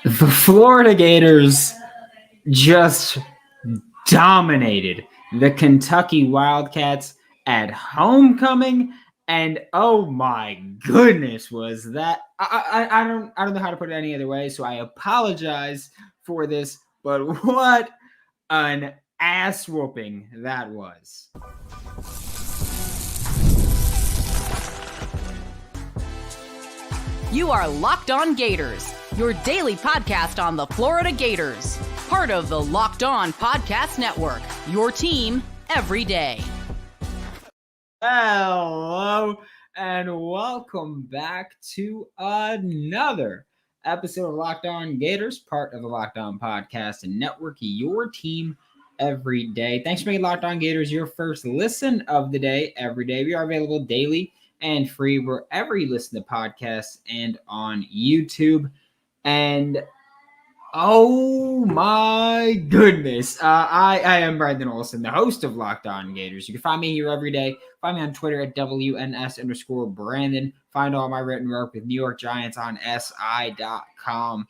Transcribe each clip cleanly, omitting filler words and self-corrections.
The Florida Gators just dominated the Kentucky Wildcats at homecoming, and oh my goodness, was that I don't know how to put it any other way, so I apologize for this, but what an ass whooping that was. You are Locked On Gators, your daily podcast on the Florida Gators. Part of the Locked On Podcast Network, your team every day. Hello, and welcome back to another episode of Locked On Gators, part of the Locked On Podcast Network, your team every day. Thanks for making Locked On Gators your first listen of the day every day. We are available daily and free wherever you listen to podcasts and on YouTube. And oh my goodness, I am Brandon Olsen, the host of Locked On Gators. You can find me here every day. Find me on Twitter at WNS_Brandon. Find all my written work with New York Giants on SI.com.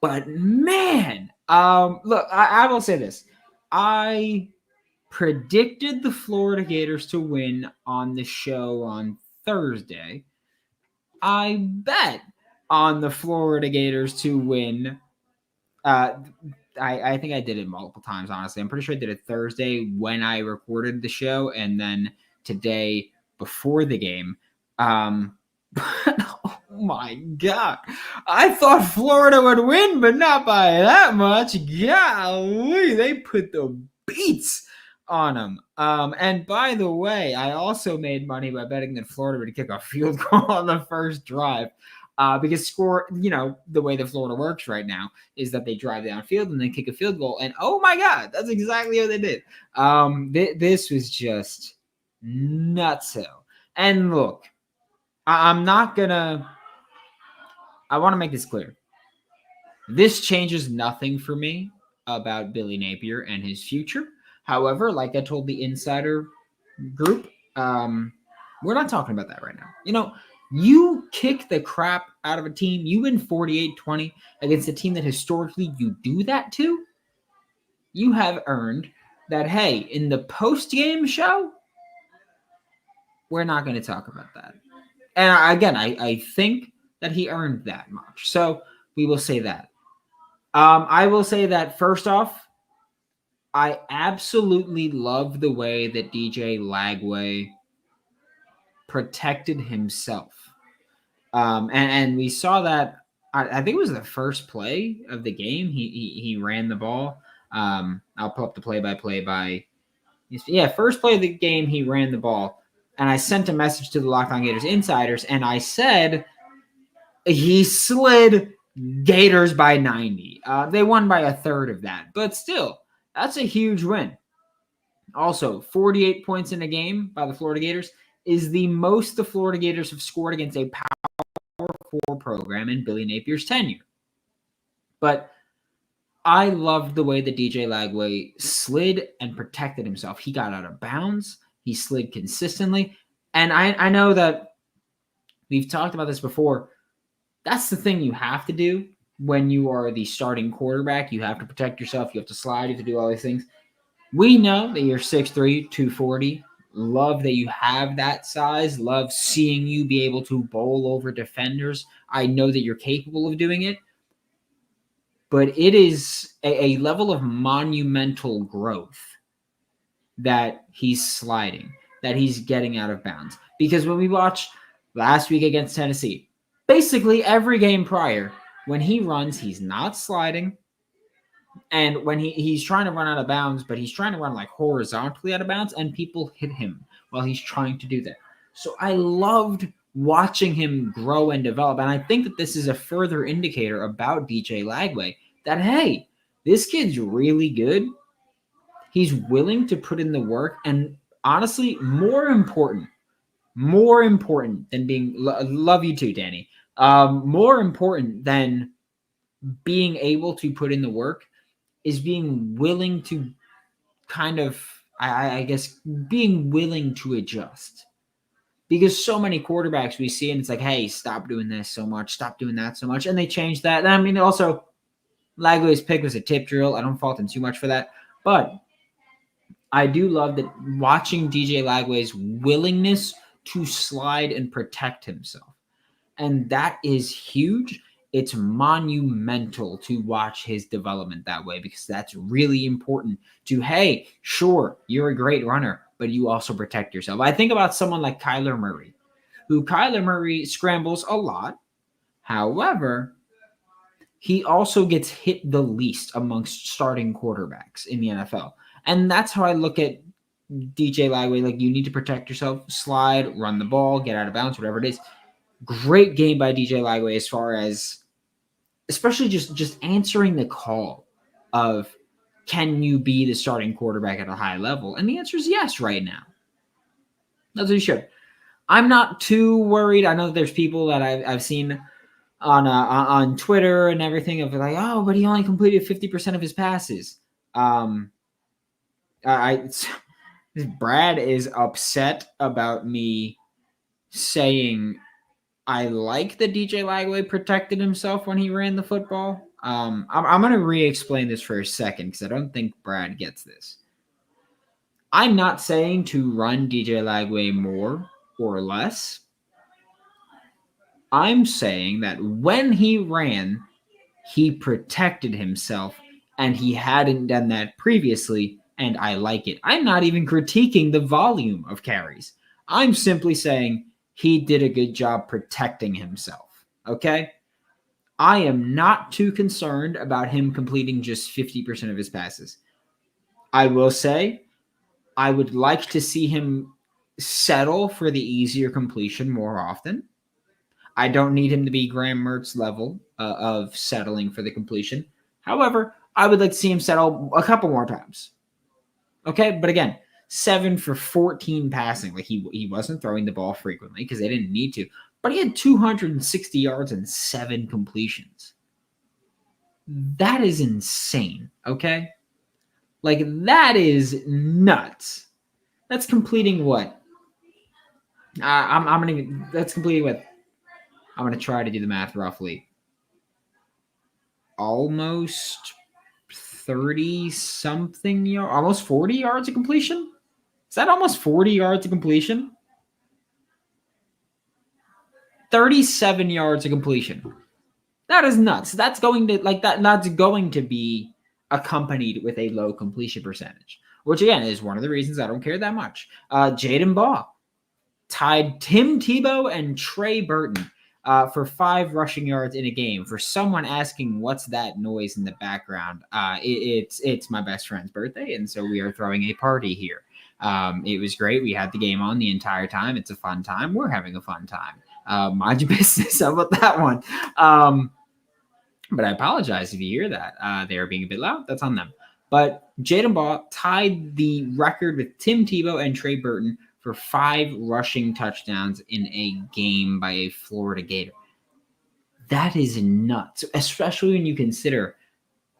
But man, look, I will say this. I predicted the Florida Gators to win on the show on Thursday. I bet on the Florida Gators to win. I think I did it multiple times, honestly. I'm pretty sure I did it Thursday when I recorded the show, and then today before the game. But oh my God. I thought Florida would win, but not by that much. Golly, they put the beats on them. And by the way, I also made money by betting that Florida would kick a field goal on the first drive. Because the way that Florida works right now is that they drive downfield and then kick a field goal. And oh my God, that's exactly what they did. This was just nutso. And look, I want to make this clear. This changes nothing for me about Billy Napier and his future. However, like I told the insider group, we're not talking about that right now. You kick the crap out of a team, you win 48-20 against a team that historically you do that to, you have earned that, hey, in the post-game show, we're not going to talk about that. And again, I think that he earned that much. So we will say that. I will say that first off, I absolutely love the way that DJ Lagway protected himself. And we saw that, I think it was the first play of the game. He ran the ball. I'll pull up the play-by-play first play of the game, he ran the ball. And I sent a message to the Locked On Gators insiders, and I said he slid Gators by 90. They won by a third of that. But still, that's a huge win. Also, 48 points in a game by the Florida Gators is the most the Florida Gators have scored against a Power 4 program in Billy Napier's tenure. But I loved the way that DJ Lagway slid and protected himself. He got out of bounds. He slid consistently. And I know that we've talked about this before. That's the thing you have to do when you are the starting quarterback. You have to protect yourself. You have to slide. You have to do all these things. We know that you're 6'3", 240. Love that you have that size. Love seeing you be able to bowl over defenders. I know that you're capable of doing it. But it is a level of monumental growth that he's sliding, that he's getting out of bounds. Because when we watched last week against Tennessee, basically every game prior, when he runs, he's not sliding. And when he's trying to run out of bounds, but he's trying to run like horizontally out of bounds, and people hit him while he's trying to do that. So I loved watching him grow and develop. And I think that this is a further indicator about DJ Lagway that, hey, this kid's really good. He's willing to put in the work. And honestly, more important than being, love you too, Danny. More important than being able to put in the work is being willing to kind of, I guess, being willing to adjust. Because so many quarterbacks we see, and it's like, hey, stop doing this so much, stop doing that so much. And they changed that. And I mean, also, Lagway's pick was a tip drill. I don't fault him too much for that. But I do love that watching DJ Lagway's willingness to slide and protect himself. And that is huge. It's monumental to watch his development that way, because that's really important to, hey, sure, you're a great runner, but you also protect yourself. I think about someone like Kyler Murray, who Kyler Murray scrambles a lot. However, he also gets hit the least amongst starting quarterbacks in the NFL. And that's how I look at DJ Lagway. Like, you need to protect yourself, slide, run the ball, get out of bounds, whatever it is. Great game by DJ Lagway as far as especially just answering the call of, can you be the starting quarterback at a high level? And the answer is yes right now. That's what you should. I'm not too worried. I know there's people that I've seen on Twitter and everything of like, oh, but he only completed 50% of his passes. Brad is upset about me saying I like that DJ Lagway protected himself when he ran the football. I'm going to re-explain this for a second because I don't think Brad gets this. I'm not saying to run DJ Lagway more or less. I'm saying that when he ran, he protected himself, and he hadn't done that previously, and I like it. I'm not even critiquing the volume of carries. I'm simply saying he did a good job protecting himself, okay? I am not too concerned about him completing just 50% of his passes. I will say I would like to see him settle for the easier completion more often. I don't need him to be Graham Mertz level of settling for the completion. However, I would like to see him settle a couple more times. Okay, but again, 7 for 14 passing. Like he wasn't throwing the ball frequently because they didn't need to. But he had 260 yards and 7 completions. That is insane, okay? Like, that is nuts. That's completing what? That's completing what? I'm going to try to do the math roughly. Almost 30-something yards, almost 40 yards of completion? Is that almost 40 yards of completion? 37 yards of completion. That is nuts. That's going to be accompanied with a low completion percentage, which again is one of the reasons I don't care that much. Jadan Baugh tied Tim Tebow and Trey Burton for 5 rushing yards in a game. For someone asking what's that noise in the background, it's my best friend's birthday, and so we are throwing a party here. It was great. We had the game on the entire time. It's a fun time. We're having a fun time. Mind your business. How about that one? But I apologize if you hear that. They are being a bit loud. That's on them. But Jadan Baugh tied the record with Tim Tebow and Trey Burton for 5 rushing touchdowns in a game by a Florida Gator. That is nuts, especially when you consider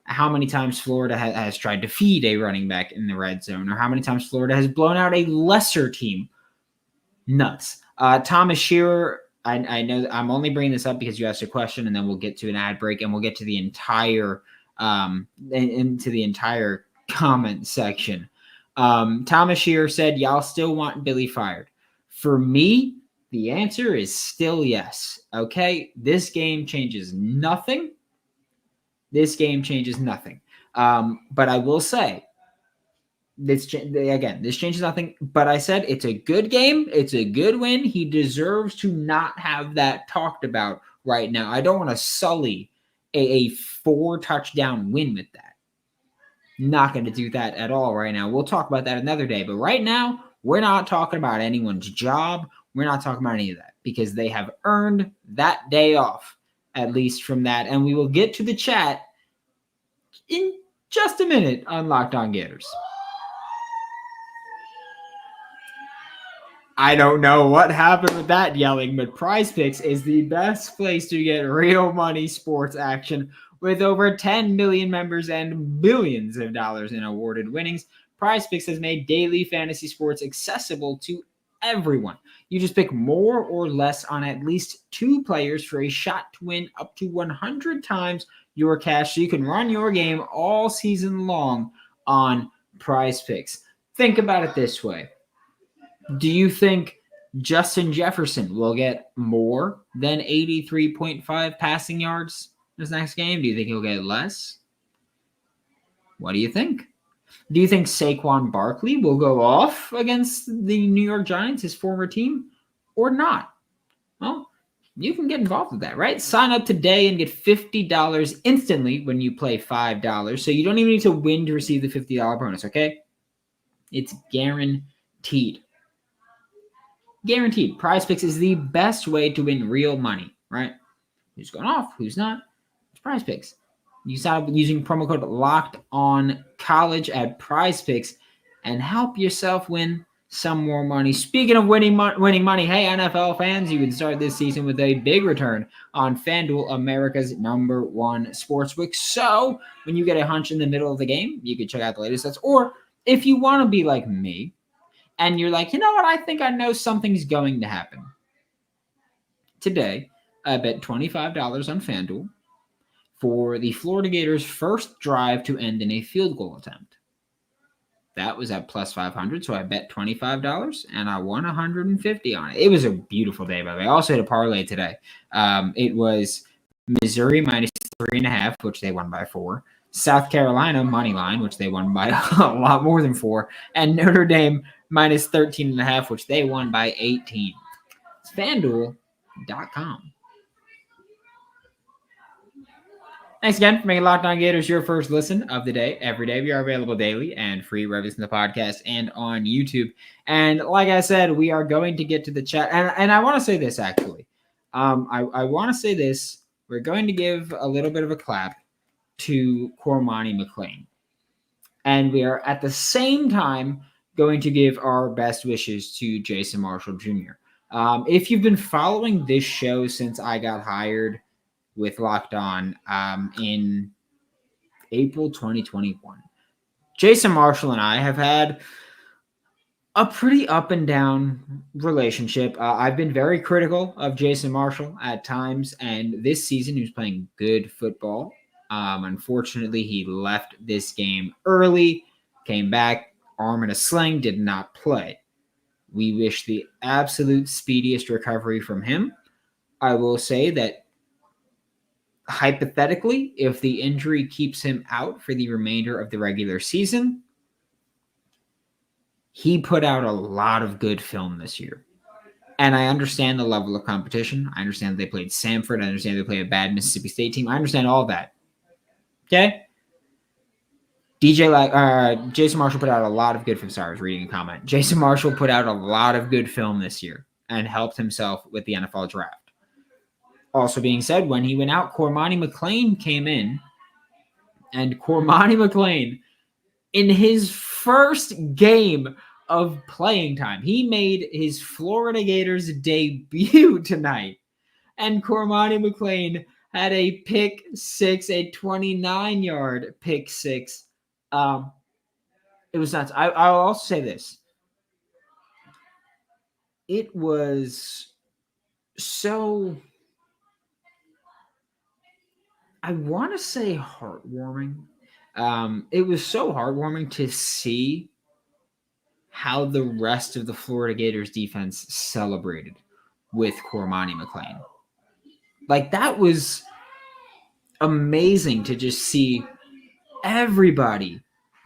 how many times Florida has tried to feed a running back in the red zone, or how many times Florida has blown out a lesser team. Nuts. Thomas Shearer, I know I'm only bringing this up because you asked a question, and then we'll get to an ad break, and we'll get to the entire into the entire comment section. Thomas Shearer said, y'all still want Billy fired? For me, the answer is still yes. Okay, this game changes nothing. This changes nothing. But I will say, this changes nothing. But I said it's a good game. It's a good win. He deserves to not have that talked about right now. I don't want to sully a 4-touchdown win with that. Not going to do that at all right now. We'll talk about that another day. But right now, we're not talking about anyone's job. We're not talking about any of that because they have earned that day off, at least from that. And we will get to the chat in just a minute on Locked On Gators. I don't know what happened with that yelling, but Prize Picks is the best place to get real money sports action. With over 10 million members and billions of dollars in awarded winnings, Prize Picks has made daily fantasy sports accessible to everyone. You just pick more or less on at least 2 players for a shot to win up to 100 times your cash, so you can run your game all season long on Prize Picks. Think about it this way. Do you think Justin Jefferson will get more than 83.5 passing yards this next game? Do you think he'll get less? What do you think? Do you think Saquon Barkley will go off against the New York Giants, his former team, or not? Well, you can get involved with that, right? Sign up today and get $50 instantly when you play $5. So you don't even need to win to receive the $50 bonus, okay? It's guaranteed. Guaranteed. Prize Picks is the best way to win real money, right? Who's going off? Who's not? It's Prize Picks. You sign up using promo code LOCKEDONCollege at Prize Picks and help yourself win some more money. Speaking of winning money, hey, NFL fans, you can start this season with a big return on FanDuel, America's #1 sportsbook. So when you get a hunch in the middle of the game, you can check out the latest sets. Or if you want to be like me and you're like, you know what, I think I know something's going to happen. Today, I bet $25 on FanDuel for the Florida Gators' first drive to end in a field goal attempt. That was at plus 500, so I bet $25, and I won $150 on it. It was a beautiful day, by the way. I also had a parlay today. It was Missouri minus 3.5, which they won by 4. South Carolina money line, which they won by a lot more than 4. And Notre Dame minus 13.5, which they won by 18. It's FanDuel.com. Thanks again for making Locked On Gators your first listen of the day. Every day we are available daily and free wherever it's in the podcast and on YouTube. And like I said, we are going to get to the chat. And I want to say this, actually. I want to say this. We're going to give a little bit of a clap to Cormani McClain. And we are at the same time going to give our best wishes to Jason Marshall Jr. If you've been following this show since I got hired with Locked On in April 2021. Jason Marshall and I have had a pretty up and down relationship. I've been very critical of Jason Marshall at times, and this season he was playing good football. Unfortunately, he left this game early, came back, arm in a sling, did not play. We wish the absolute speediest recovery from him. I will say that hypothetically, if the injury keeps him out for the remainder of the regular season, he put out a lot of good film this year. And I understand the level of competition. I understand they played Samford. I understand they played a bad Mississippi State team. I understand all that. Okay? Jason Marshall put out a lot of good film. Sorry, I was reading a comment. Jason Marshall put out a lot of good film this year and helped himself with the NFL draft. Also being said, when he went out, Cormani McClain came in, and Cormani McClain, in his first game of playing time, he made his Florida Gators debut tonight, and Cormani McClain had a pick six, a 29-yard pick six. It was nuts. I'll also say this. It was so... I want to say heartwarming. It was so heartwarming to see how the rest of the Florida Gators defense celebrated with Cormani McClain. Like, that was amazing to just see everybody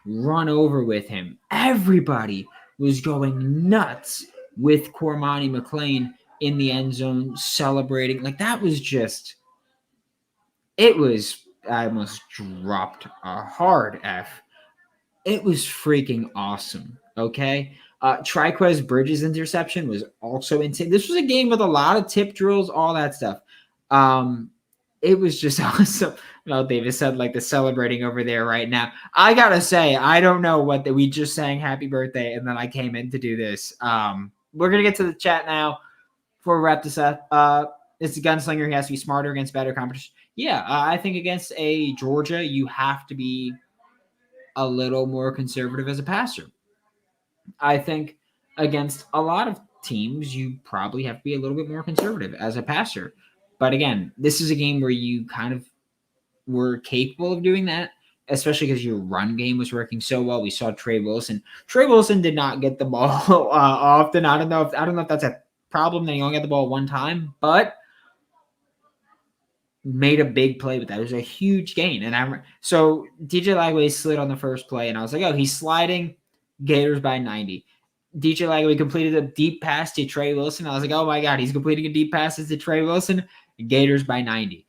run over with him. Everybody was going nuts with Cormani McClain in the end zone celebrating. Like, that was just... I almost dropped a hard F. It was freaking awesome, okay? Triquez Bridges' interception was also insane. This was a game with a lot of tip drills, all that stuff. It was just awesome. Well, Davis said, like, the celebrating over there right now. I got to say, I don't know we just sang happy birthday, and then I came in to do this. We're going to get to the chat now before we wrap this up. It's a gunslinger. He has to be smarter against better competition. Yeah, I think against a Georgia, you have to be a little more conservative as a passer. I think against a lot of teams, you probably have to be a little bit more conservative as a passer. But again, this is a game where you kind of were capable of doing that, especially because your run game was working so well. We saw Trey Wilson. Trey Wilson did not get the ball often. I don't know if that's a problem that he only got the ball one time, but made a big play with that. It was a huge gain. And so DJ Lagway slid on the first play, and I was like, oh, he's sliding. Gators by 90. DJ Lagway completed a deep pass to Trey Wilson. I was like, oh my God, he's completing a deep pass to Trey Wilson. Gators by 90.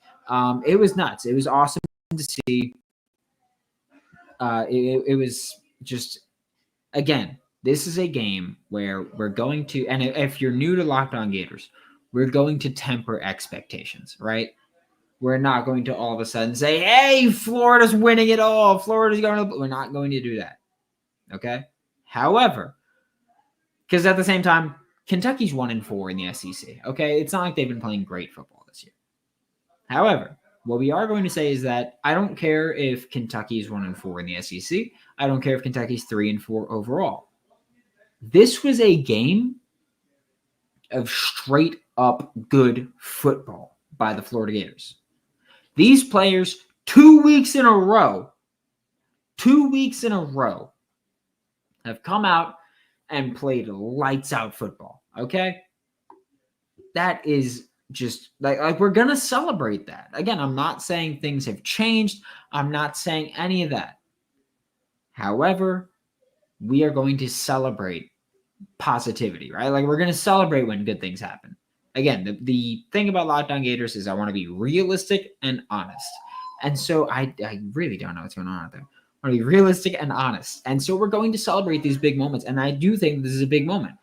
It was nuts. It was awesome to see. It was just, again, this is a game where we're going to, and if you're new to Locked On Gators, we're going to temper expectations, right? We're not going to all of a sudden say, hey, Florida's winning it all. Florida's going to, we're not going to do that. Okay? However, because at the same time, Kentucky's 1-4 in the SEC. Okay? It's not like they've been playing great football this year. However, what we are going to say is that I don't care if Kentucky is 1-4 in the SEC. I don't care if Kentucky's 3-4 overall. This was a game of straight up good football by the Florida Gators. These players, 2 weeks in a row, have come out and played lights out football. Okay? That is just like we're going to celebrate that. Again, I'm not saying things have changed. I'm not saying any of that. However, we are going to celebrate positivity, right? Like we're going to celebrate when good things happen. Again, the thing about Locked On Gators is I want to be realistic and honest. And so I really don't know what's going on out there. I want to be realistic and honest. And so we're going to celebrate these big moments. And I do think this is a big moment.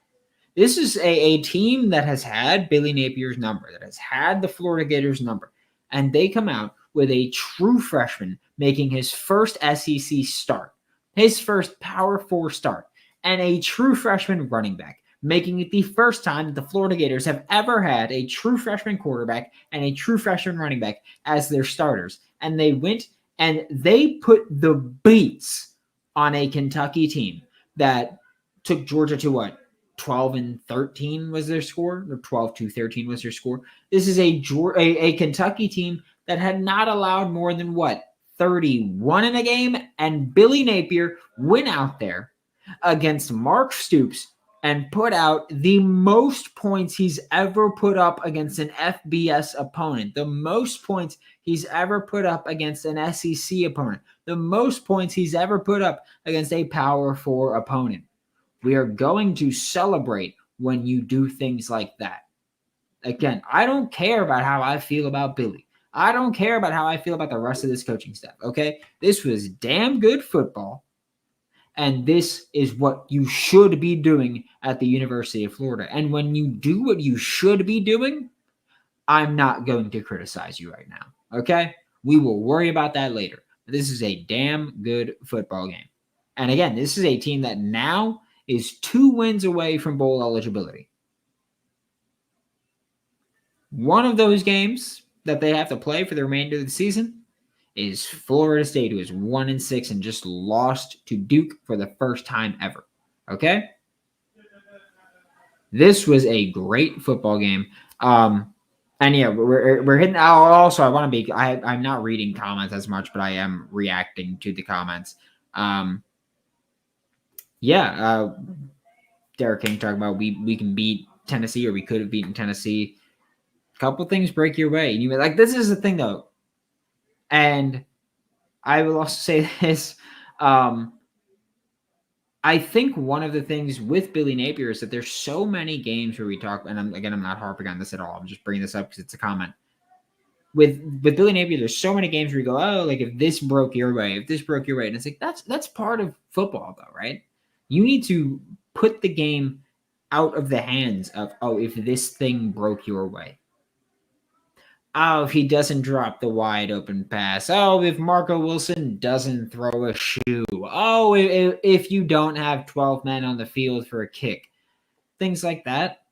This is a team that has had Billy Napier's number, that has had the Florida Gators number. And they come out with a true freshman making his first SEC start, his first Power 4 start, and a true freshman running back, making it the first time that the Florida Gators have ever had a true freshman quarterback and a true freshman running back as their starters. And they went and they put the beats on a Kentucky team that took Georgia to what? 12-13 was their score, or 12-13 was their score. This is a Kentucky team that had not allowed more than what? 31 in a game, and Billy Napier went out there against Mark Stoops and put out the most points he's ever put up against an FBS opponent, the most points he's ever put up against an SEC opponent, the most points he's ever put up against a Power 4 opponent. We are going to celebrate when you do things like that. Again, I don't care about how I feel about Billy. I don't care about how I feel about the rest of this coaching staff, okay? This was damn good football. And this is what you should be doing at the University of Florida. And when you do what you should be doing, I'm not going to criticize you right now. Okay? We will worry about that later. But this is a damn good football game. And again, this is a team that now is 2 wins away from bowl eligibility. One of those games that they have to play for the remainder of the season is Florida State, who is 1-6 and just lost to Duke for the first time ever. Okay? This was a great football game. And yeah, we're hitting. Also, I want to be. I'm not reading comments as much, but I am reacting to the comments. Derek King talking about we can beat Tennessee, or we could have beaten Tennessee. A couple things break your way, and you like this is the thing though. And I will also say this. I think one of the things with Billy Napier is that there's so many games where we talk, and I'm not harping on this at all. I'm just bringing this up because it's a comment. With Billy Napier, there's so many games where you go, oh, like if this broke your way, and it's like that's part of football though, right? You need to put the game out of the hands of, oh, if this thing broke your way. Oh, if he doesn't drop the wide open pass. Oh, if Marco Wilson doesn't throw a shoe. Oh, if you don't have 12 men on the field for a kick. Things like that.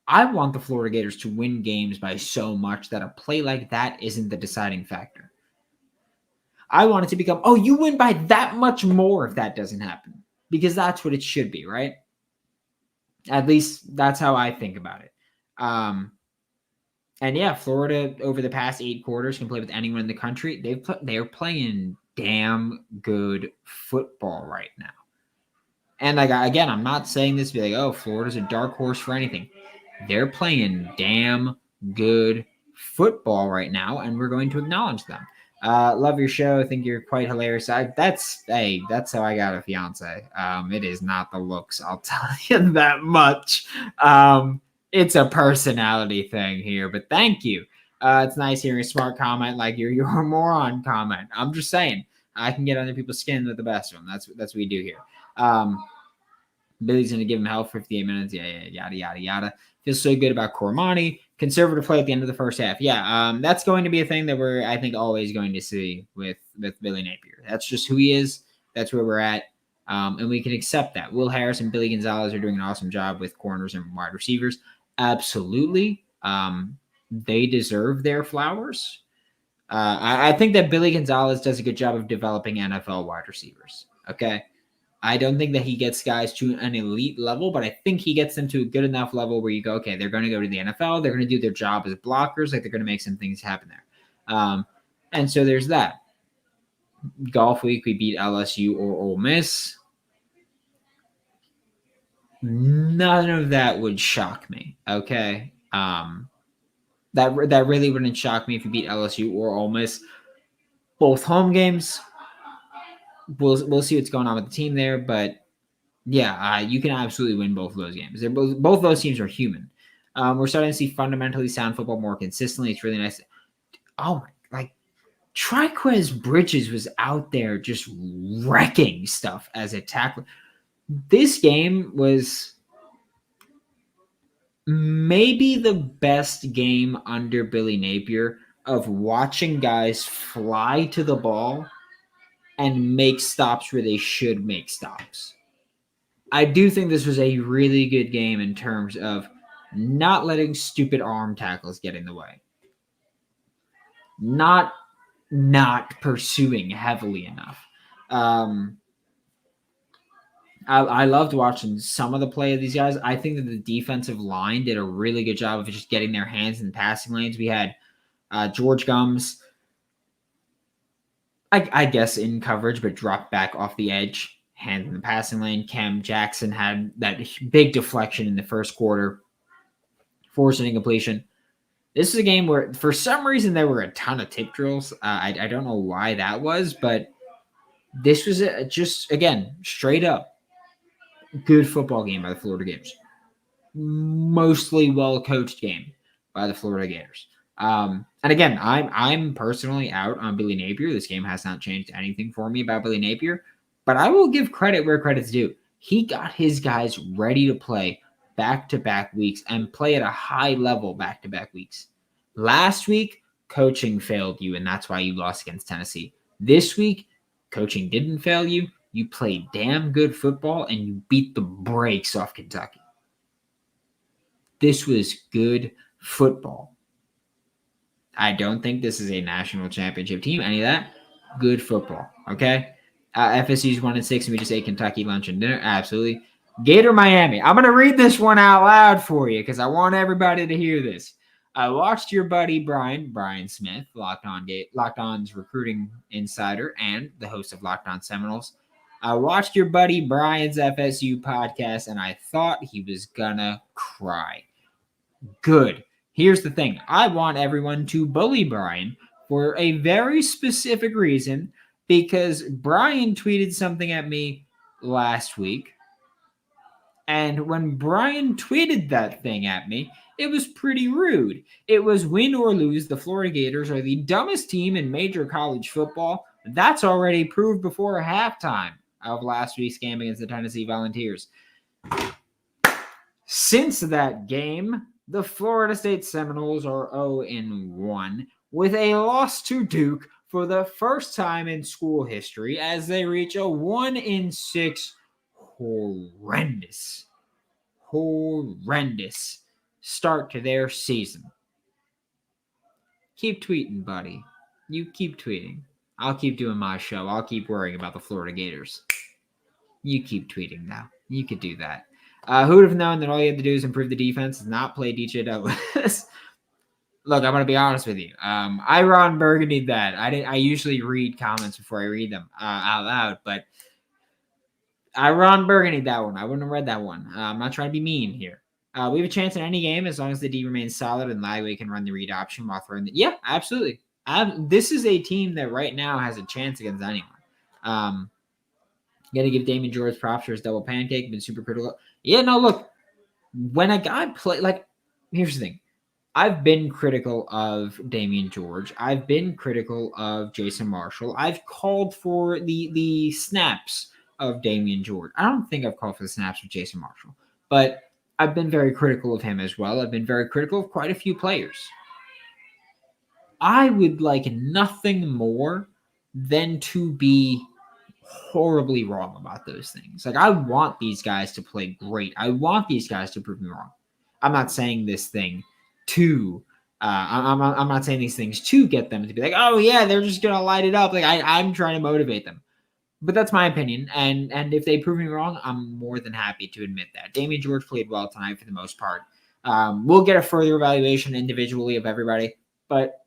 I want the Florida Gators to win games by so much that a play like that isn't the deciding factor. I want it to become, oh, you win by that much more if that doesn't happen. Because that's what it should be, right? At least that's how I think about it. And yeah, Florida over the past 8 quarters can play with anyone in the country. They're playing damn good football right now. And like again, I'm not saying this to be like, oh, Florida's a dark horse for anything. They're playing damn good football right now, and we're going to acknowledge them. Love your show. I think you're quite hilarious. That's how I got a fiance. It is not the looks, I'll tell you that much. It's a personality thing here, but thank you. It's nice hearing a smart comment like you're a moron comment. I'm just saying, I can get under people's skin with the best of them. That's what we do here. Billy's going to give him hell for 58 minutes. Yeah, yada, yada, yada. Feels so good about Cormani. Conservative play at the end of the first half. Yeah, that's going to be a thing that we're, I think, always going to see with Billy Napier. That's just who he is. That's where we're at. And we can accept that. Will Harris and Billy Gonzalez are doing an awesome job with corners and wide receivers. Absolutely. They deserve their flowers. I think that Billy Gonzalez does a good job of developing NFL wide receivers. Okay. I don't think that he gets guys to an elite level, but I think he gets them to a good enough level where you go, okay, they're going to go to the NFL. They're going to do their job as blockers. Like they're going to make some things happen there. And so there's that. Golf week, we beat LSU or Ole Miss. None of that would shock me. Okay. That really wouldn't shock me if you beat LSU or Ole Miss. Both home games. We'll see what's going on with the team there, but yeah, you can absolutely win both of those games. They're both those teams are human. We're starting to see fundamentally sound football more consistently. It's really nice. Oh, like Triquez Bridges was out there just wrecking stuff as a tackler. This game was maybe the best game under Billy Napier of watching guys fly to the ball and make stops where they should make stops. I do think this was a really good game in terms of not letting stupid arm tackles get in the way. Not pursuing heavily enough. I loved watching some of the play of these guys. I think that the defensive line did a really good job of just getting their hands in passing lanes. We had George Gums, I guess in coverage, but dropped back off the edge, hand in the passing lane. Cam Jackson had that big deflection in the first quarter, forced an incompletion. This is a game where, for some reason, there were a ton of tip drills. I don't know why that was, but this was just, again, straight up good football game by the Florida Gators. Mostly well-coached game by the Florida Gators. And again, I'm personally out on Billy Napier. This game has not changed anything for me about Billy Napier, but I will give credit where credit's due. He got his guys ready to play back-to-back weeks and play at a high level back-to-back weeks. Last week, coaching failed you, and that's why you lost against Tennessee. This week, coaching didn't fail you. You played damn good football, and you beat the brakes off Kentucky. This was good football. I don't think this is a national championship team, any of that. Good football, okay? FSU's 1-6, and we just ate Kentucky lunch and dinner. Absolutely. Gator Miami. I'm going to read this one out loud for you because I want everybody to hear this. I watched your buddy Brian Smith, Locked On's recruiting insider and the host of Locked On Seminoles. I watched your buddy Brian's FSU podcast, and I thought he was gonna cry. Good. Here's the thing. I want everyone to bully Brian for a very specific reason, because Brian tweeted something at me last week. And when Brian tweeted that thing at me, it was pretty rude. It was, win or lose, the Florida Gators are the dumbest team in major college football. That's already proved before halftime of last week's game against the Tennessee Volunteers. Since that game, the Florida State Seminoles are 0-1 with a loss to Duke for the first time in school history as they reach a 1-6 horrendous start to their season. Keep tweeting, buddy. You keep tweeting. I'll keep doing my show. I'll keep worrying about the Florida Gators. You keep tweeting now. You could do that. Who would have known that all you had to do is improve the defense and not play DJ Douglas? Look, I'm going to be honest with you. I Ron Burgundied that. I usually read comments before I read them out loud, but I Ron Burgundied that one. I wouldn't have read that one. I'm not trying to be mean here. We have a chance in any game as long as the D remains solid and Lagway can run the read option while throwing the... Yeah, absolutely. This is a team that right now has a chance against anyone. Got to give Damian George props for his double pancake. Been super critical. Yeah, no, look. When a guy play... Like, here's the thing. I've been critical of Damian George. I've been critical of Jason Marshall. I've called for the snaps of Damian George. I don't think I've called for the snaps of Jason Marshall, but I've been very critical of him as well. I've been very critical of quite a few players. I would like nothing more than to be horribly wrong about those things. Like, I want these guys to play great. I want these guys to prove me wrong. I'm not saying this thing to I'm not saying these things to get them to be like, oh yeah, they're just gonna light it up. Like I'm trying to motivate them. But that's my opinion. And if they prove me wrong, I'm more than happy to admit that. Damian George played well tonight for the most part. We'll get a further evaluation individually of everybody, but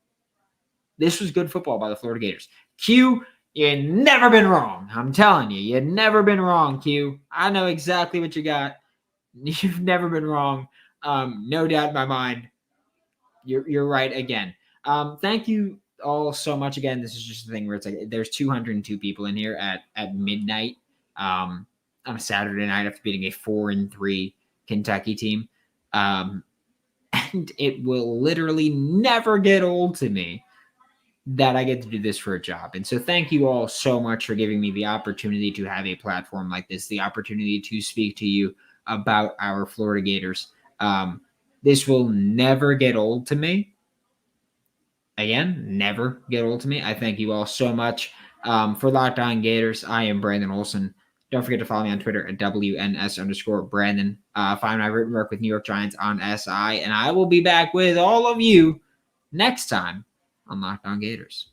this was good football by the Florida Gators. Q, you've never been wrong. I'm telling you, you've never been wrong, Q. I know exactly what you got. You've never been wrong. No doubt in my mind. You're right again. Thank you all so much again. This is just a thing where it's like there's 202 people in here at midnight on a Saturday night after beating a 4-3 Kentucky team. And it will literally never get old to me that I get to do this for a job. And so thank you all so much for giving me the opportunity to have a platform like this, the opportunity to speak to you about our Florida Gators. This will never get old to me. Again, never get old to me. I thank you all so much. For Locked On Gators, I am Brandon Olsen. Don't forget to follow me on Twitter at WNS_Brandon. Find my written work with New York Giants on SI. And I will be back with all of you next time on Locked On Gators.